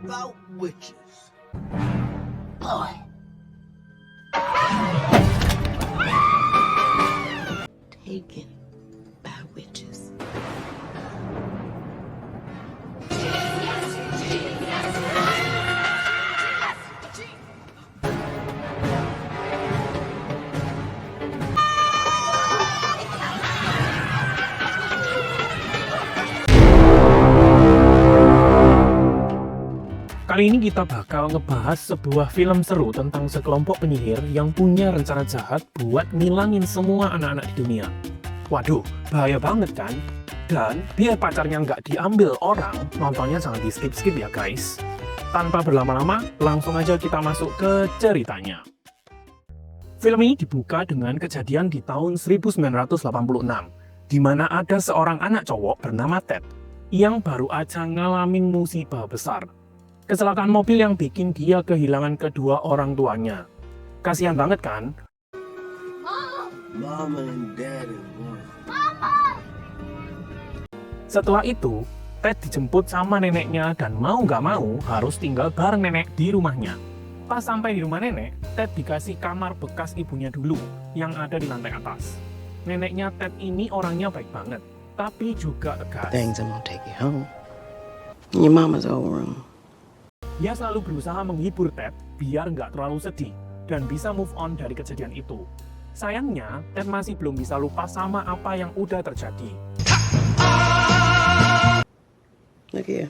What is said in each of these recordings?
about witches. Boy. Taken by witches. Kali ini kita bakal ngebahas sebuah film seru tentang sekelompok penyihir yang punya rencana jahat buat ngilangin semua anak-anak di dunia. Waduh, bahaya banget kan? Dan biar pacarnya nggak diambil orang, nontonnya jangan di skip-skip ya guys. Tanpa berlama-lama, langsung aja kita masuk ke ceritanya. Film ini dibuka dengan kejadian di tahun 1986, di mana ada seorang anak cowok bernama Ted yang baru aja ngalamin musibah besar. Kecelakaan mobil yang bikin dia kehilangan kedua orang tuanya. Kasihan banget kan? Mama and Dad at work. Setelah itu, Ted dijemput sama neneknya dan mau nggak mau harus tinggal bareng nenek di rumahnya. Pas sampai di rumah nenek, Ted dikasih kamar bekas ibunya dulu yang ada di lantai atas. Neneknya Ted ini orangnya baik banget, tapi juga tegas. Things I'm gonna take you home. In your mama's old room. Dia selalu berusaha menghibur Ted biar nggak terlalu sedih dan bisa move on dari kejadian itu. Sayangnya, Ted masih belum bisa lupa sama apa yang udah terjadi. Look here.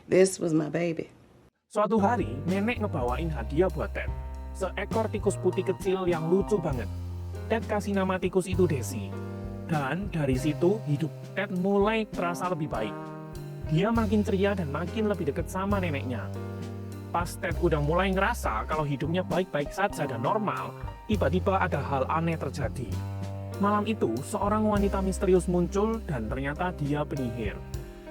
This was my baby. Suatu hari, nenek ngebawain hadiah buat Ted. Seekor tikus putih kecil yang lucu banget. Ted kasih nama tikus itu Daisy. Dan dari situ, hidup Ted mulai terasa lebih baik. Dia makin ceria dan makin lebih dekat sama neneknya. Pas Ted udah mulai ngerasa kalau hidupnya baik-baik saja dan normal, tiba-tiba ada hal aneh terjadi. Malam itu, seorang wanita misterius muncul dan ternyata dia penyihir.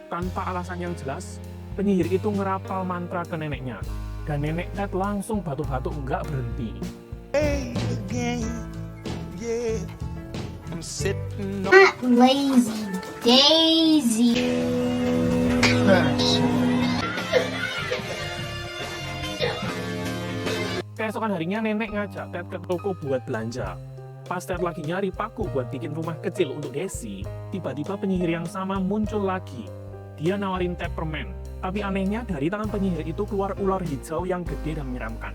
Tanpa alasan yang jelas, penyihir itu ngerapal mantra ke neneknya. Dan nenek Ted langsung batuk-batuk nggak berhenti. Hey again, yeah. I'm sitting on Not lazy Daisy. Keesokan harinya nenek ngajak Ted ke toko buat belanja. Pas Ted lagi nyari paku buat bikin rumah kecil untuk Daisy, tiba-tiba penyihir yang sama muncul lagi. Dia nawarin Ted permen, tapi anehnya dari tangan penyihir itu keluar ular hijau yang gede dan menyeramkan.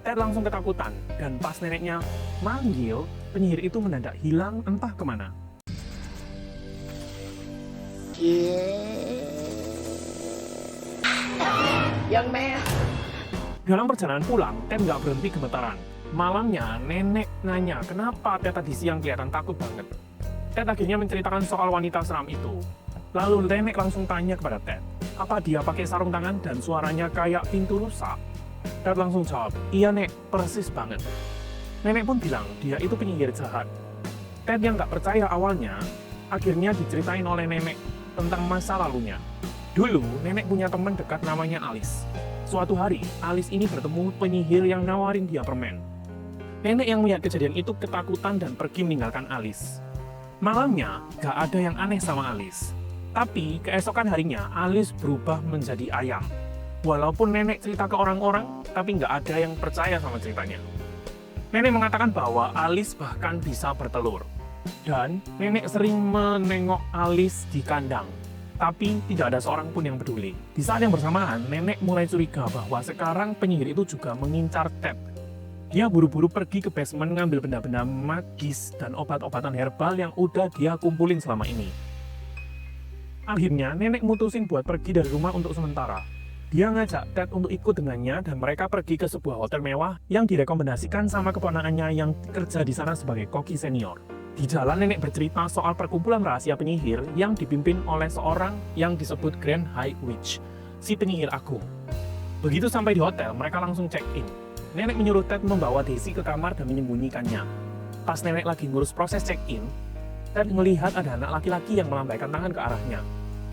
Ted langsung ketakutan, dan pas neneknya manggil, penyihir itu mendadak hilang entah kemana. Young man. Dalam perjalanan pulang, Ted nggak berhenti gemetaran. Malamnya, nenek nanya kenapa Ted tadi siang kelihatan takut banget. Ted akhirnya menceritakan soal wanita seram itu. Lalu nenek langsung tanya kepada Ted, apa dia pakai sarung tangan dan suaranya kayak pintu rusak? Ted langsung jawab, iya nek, persis banget. Nenek pun bilang dia itu penyihir jahat. Ted yang nggak percaya awalnya, akhirnya diceritain oleh nenek tentang masa lalunya. Dulu, nenek punya teman dekat namanya Alice. Suatu hari, Alice ini bertemu penyihir yang nawarin dia permen. Nenek yang melihat kejadian itu ketakutan dan pergi meninggalkan Alice. Malamnya, gak ada yang aneh sama Alice. Tapi, keesokan harinya, Alice berubah menjadi ayam. Walaupun nenek cerita ke orang-orang, tapi gak ada yang percaya sama ceritanya. Nenek mengatakan bahwa Alice bahkan bisa bertelur. Dan, nenek sering menengok Alice di kandang. Tapi tidak ada seorang pun yang peduli. Di saat yang bersamaan, nenek mulai curiga bahwa sekarang penyihir itu juga mengincar Ted. Dia buru-buru pergi ke basement ngambil benda-benda magis dan obat-obatan herbal yang udah dia kumpulin selama ini. Akhirnya, nenek mutusin buat pergi dari rumah untuk sementara. Dia ngajak Ted untuk ikut dengannya dan mereka pergi ke sebuah hotel mewah yang direkomendasikan sama keponakannya yang kerja di sana sebagai koki senior. Di jalan nenek bercerita soal perkumpulan rahasia penyihir yang dipimpin oleh seorang yang disebut Grand High Witch, si penyihir agung. Begitu sampai di hotel, mereka langsung check-in. Nenek menyuruh Ted membawa Daisy ke kamar dan menyembunyikannya. Pas nenek lagi ngurus proses check-in, Ted melihat ada anak laki-laki yang melambaikan tangan ke arahnya.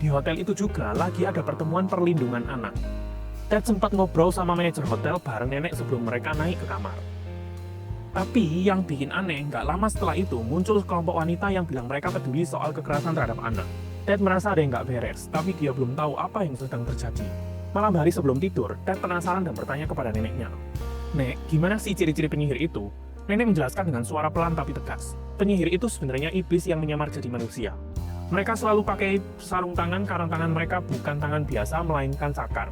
Di hotel itu juga lagi ada pertemuan perlindungan anak. Ted sempat ngobrol sama manajer hotel bareng nenek sebelum mereka naik ke kamar. Tapi yang bikin aneh, nggak lama setelah itu muncul sekelompok wanita yang bilang mereka peduli soal kekerasan terhadap anak. Ted merasa ada yang nggak beres, tapi dia belum tahu apa yang sedang terjadi. Malam hari sebelum tidur, Ted penasaran dan bertanya kepada neneknya. "Nek, gimana sih ciri-ciri penyihir itu?" Nenek menjelaskan dengan suara pelan tapi tegas. Penyihir itu sebenarnya iblis yang menyamar jadi manusia. Mereka selalu pakai sarung tangan karena tangan mereka bukan tangan biasa melainkan cakar.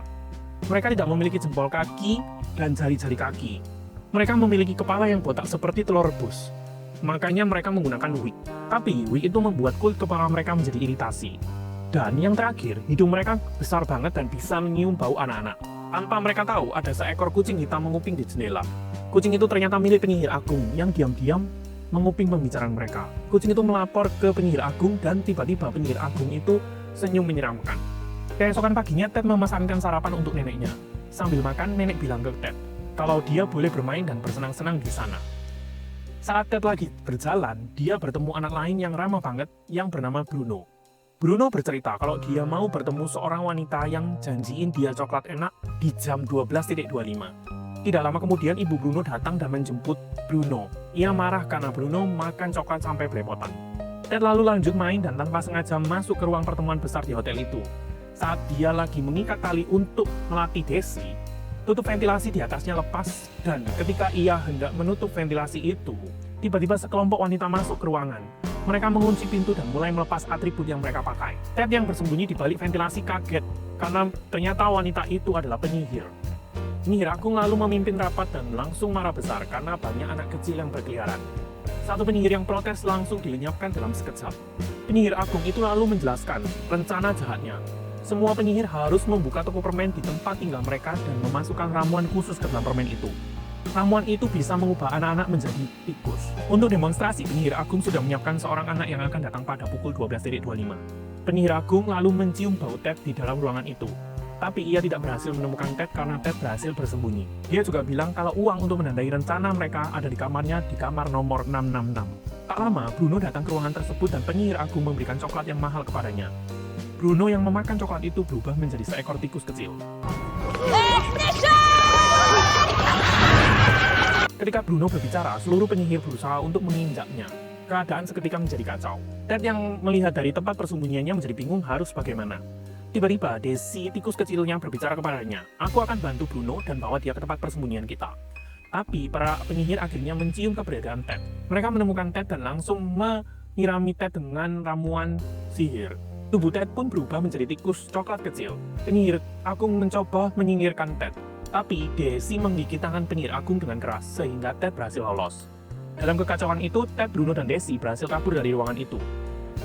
Mereka tidak memiliki jempol kaki dan jari-jari kaki. Mereka memiliki kepala yang botak seperti telur rebus. Makanya mereka menggunakan wig. Tapi wig itu membuat kulit kepala mereka menjadi iritasi. Dan yang terakhir, hidung mereka besar banget dan bisa menyium bau anak-anak. Tanpa mereka tahu, ada seekor kucing hitam menguping di jendela. Kucing itu ternyata milik penyihir agung yang diam-diam menguping pembicaraan mereka. Kucing itu melapor ke penyihir agung dan tiba-tiba penyihir agung itu senyum menyeramkan. Keesokan paginya, Ted memesankan sarapan untuk neneknya. Sambil makan, nenek bilang ke Ted kalau dia boleh bermain dan bersenang-senang di sana. Saat Ted lagi berjalan, dia bertemu anak lain yang ramah banget yang bernama Bruno. Bruno bercerita kalau dia mau bertemu seorang wanita yang janjiin dia coklat enak di jam 12.25. Tidak lama kemudian ibu Bruno datang dan menjemput Bruno. Ia marah karena Bruno makan coklat sampai belepotan. Ted lalu lanjut main dan tanpa sengaja masuk ke ruang pertemuan besar di hotel itu. Saat dia lagi mengikat tali untuk melatih Daisy, tutup ventilasi di atasnya lepas dan ketika ia hendak menutup ventilasi itu, tiba-tiba sekelompok wanita masuk ke ruangan. Mereka mengunci pintu dan mulai melepas atribut yang mereka pakai. Ted yang bersembunyi di balik ventilasi kaget karena ternyata wanita itu adalah penyihir. Penyihir agung lalu memimpin rapat dan langsung marah besar karena banyak anak kecil yang berkeliaran. Satu penyihir yang protes langsung dilenyapkan dalam sekejap. Penyihir agung itu lalu menjelaskan rencana jahatnya. Semua penyihir harus membuka toko permen di tempat tinggal mereka dan memasukkan ramuan khusus ke dalam permen itu. Ramuan itu bisa mengubah anak-anak menjadi tikus. Untuk demonstrasi, penyihir agung sudah menyiapkan seorang anak yang akan datang pada pukul 12.25. Penyihir agung lalu mencium bau Ted di dalam ruangan itu. Tapi ia tidak berhasil menemukan Ted karena Ted berhasil bersembunyi. Dia juga bilang kalau uang untuk menandai rencana mereka ada di kamarnya di kamar nomor 666. Tak lama, Bruno datang ke ruangan tersebut dan penyihir agung memberikan coklat yang mahal kepadanya. Bruno yang memakan coklat itu berubah menjadi seekor tikus kecil. Ketika Bruno berbicara, seluruh penyihir berusaha untuk menginjaknya. Keadaan seketika menjadi kacau. Ted yang melihat dari tempat persembunyiannya menjadi bingung harus bagaimana. Tiba-tiba, Daisy, tikus kecilnya berbicara kepadanya. "Aku akan bantu Bruno dan bawa dia ke tempat persembunyian kita." Tapi, para penyihir akhirnya mencium keberadaan Ted. Mereka menemukan Ted dan langsung menyirami Ted dengan ramuan sihir. Tubuh Ted pun berubah menjadi tikus coklat kecil. Penyihir agung mencoba menyingkirkan Ted. Tapi Daisy menggigit tangan penyihir agung dengan keras, sehingga Ted berhasil lolos. Dalam kekacauan itu, Ted, Bruno, dan Daisy berhasil kabur dari ruangan itu.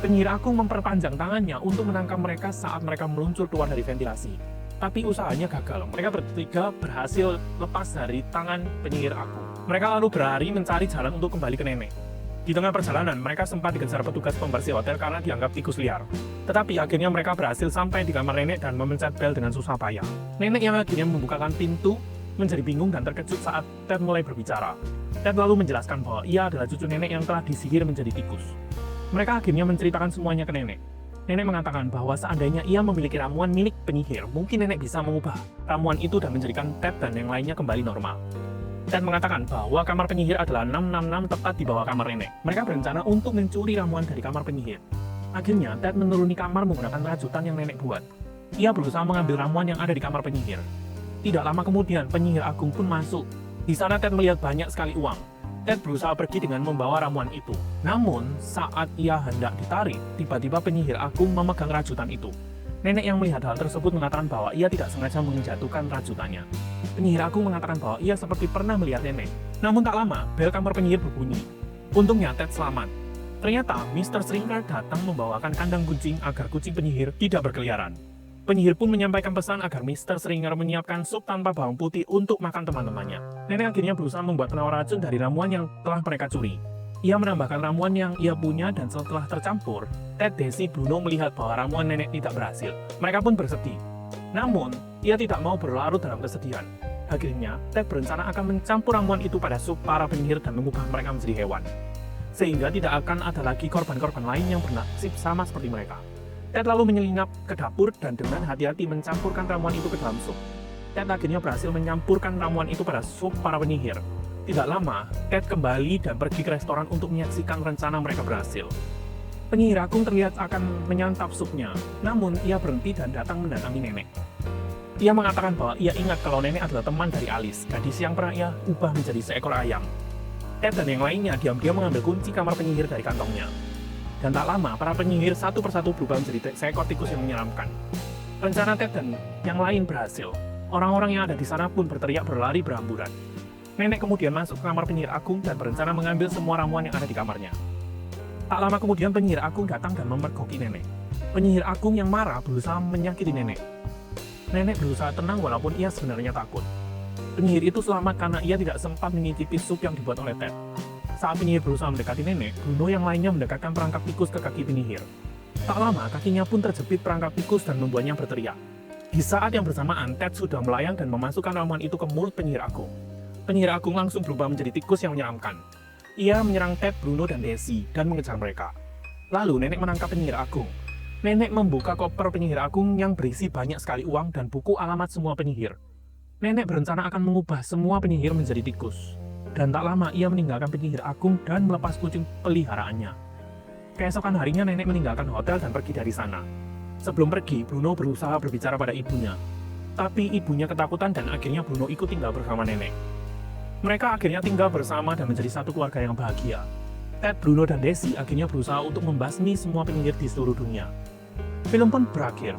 Penyihir agung memperpanjang tangannya untuk menangkap mereka saat mereka meluncur keluar dari ventilasi. Tapi usahanya gagal. Mereka bertiga berhasil lepas dari tangan penyihir agung. Mereka lalu berlari mencari jalan untuk kembali ke nenek. Di tengah perjalanan, mereka sempat dikejar petugas pembersih hotel karena dianggap tikus liar. Tetapi akhirnya mereka berhasil sampai di kamar nenek dan memencet bel dengan susah payah. Nenek yang akhirnya membukakan pintu menjadi bingung dan terkejut saat Ted mulai berbicara. Ted lalu menjelaskan bahwa ia adalah cucu nenek yang telah disihir menjadi tikus. Mereka akhirnya menceritakan semuanya ke nenek. Nenek mengatakan bahwa seandainya ia memiliki ramuan milik penyihir, mungkin nenek bisa mengubah ramuan itu dan menjadikan Ted dan yang lainnya kembali normal. Ted mengatakan bahwa kamar penyihir adalah 666 tepat di bawah kamar nenek. Mereka berencana untuk mencuri ramuan dari kamar penyihir. Akhirnya, Ted menuruni kamar menggunakan rajutan yang nenek buat. Ia berusaha mengambil ramuan yang ada di kamar penyihir. Tidak lama kemudian, penyihir agung pun masuk. Di sana Ted melihat banyak sekali uang. Ted berusaha pergi dengan membawa ramuan itu. Namun, saat ia hendak ditarik, tiba-tiba penyihir agung memegang rajutan itu. Nenek yang melihat hal tersebut mengatakan bahwa ia tidak sengaja menjatuhkan rajutannya. Penyihir agung mengatakan bahwa ia seperti pernah melihat nenek. Namun tak lama, bel kamar penyihir berbunyi. Untungnya Ted selamat. Ternyata Mr. Stringer datang membawakan kandang kucing agar kucing penyihir tidak berkeliaran. Penyihir pun menyampaikan pesan agar Mr. Stringer menyiapkan sup tanpa bawang putih untuk makan teman-temannya. Nenek akhirnya berusaha membuat penawar racun dari ramuan yang telah mereka curi. Ia menambahkan ramuan yang ia punya dan setelah tercampur, Ted, Daisy, Bruno melihat bahwa ramuan nenek tidak berhasil. Mereka pun bersedih. Namun, ia tidak mau berlarut dalam kesedihan. Akhirnya, Ted berencana akan mencampur ramuan itu pada sup para penyihir dan mengubah mereka menjadi hewan. Sehingga tidak akan ada lagi korban-korban lain yang bernasib sama seperti mereka. Ted lalu menyelinap ke dapur dan dengan hati-hati mencampurkan ramuan itu ke dalam sup. Ted akhirnya berhasil menyampurkan ramuan itu pada sup para penyihir. Tidak lama, Ted kembali dan pergi ke restoran untuk menyaksikan rencana mereka berhasil. Penyihir agung terlihat akan menyantap supnya, namun ia berhenti dan datang mendatangi nenek. Ia mengatakan bahwa ia ingat kalau nenek adalah teman dari Alice, gadis yang pernah ia ubah menjadi seekor ayam. Ted dan yang lainnya diam-diam mengambil kunci kamar penyihir dari kantongnya. Dan tak lama, para penyihir satu persatu berubah menjadi seekor tikus yang menyeramkan. Rencana Ted dan yang lain berhasil. Orang-orang yang ada di sana pun berteriak berlari berhamburan. Nenek kemudian masuk ke kamar penyihir agung dan berencana mengambil semua ramuan yang ada di kamarnya. Tak lama kemudian penyihir agung datang dan memergoki nenek. Penyihir agung yang marah berusaha menyakiti nenek. Nenek berusaha tenang walaupun ia sebenarnya takut. Penyihir itu selamat karena ia tidak sempat menyicipi sup yang dibuat oleh Ted. Saat penyihir berusaha mendekati nenek, Bruno yang lainnya mendekatkan perangkap tikus ke kaki penyihir. Tak lama, kakinya pun terjepit perangkap tikus dan membuatnya berteriak. Di saat yang bersamaan, Ted sudah melayang dan memasukkan ramuan itu ke mulut penyihir agung. Penyihir agung langsung berubah menjadi tikus yang menyeramkan. Ia menyerang Ted, Bruno, dan Daisy dan mengejar mereka. Lalu nenek menangkap penyihir agung. Nenek membuka koper penyihir agung yang berisi banyak sekali uang dan buku alamat semua penyihir. Nenek berencana akan mengubah semua penyihir menjadi tikus. Dan tak lama ia meninggalkan penyihir agung dan melepas kucing peliharaannya. Keesokan harinya nenek meninggalkan hotel dan pergi dari sana. Sebelum pergi, Bruno berusaha berbicara pada ibunya. Tapi ibunya ketakutan dan akhirnya Bruno ikut tinggal bersama nenek. Mereka akhirnya tinggal bersama dan menjadi satu keluarga yang bahagia. Ted, Bruno, dan Daisy akhirnya berusaha untuk membasmi semua penyihir di seluruh dunia. Film pun berakhir.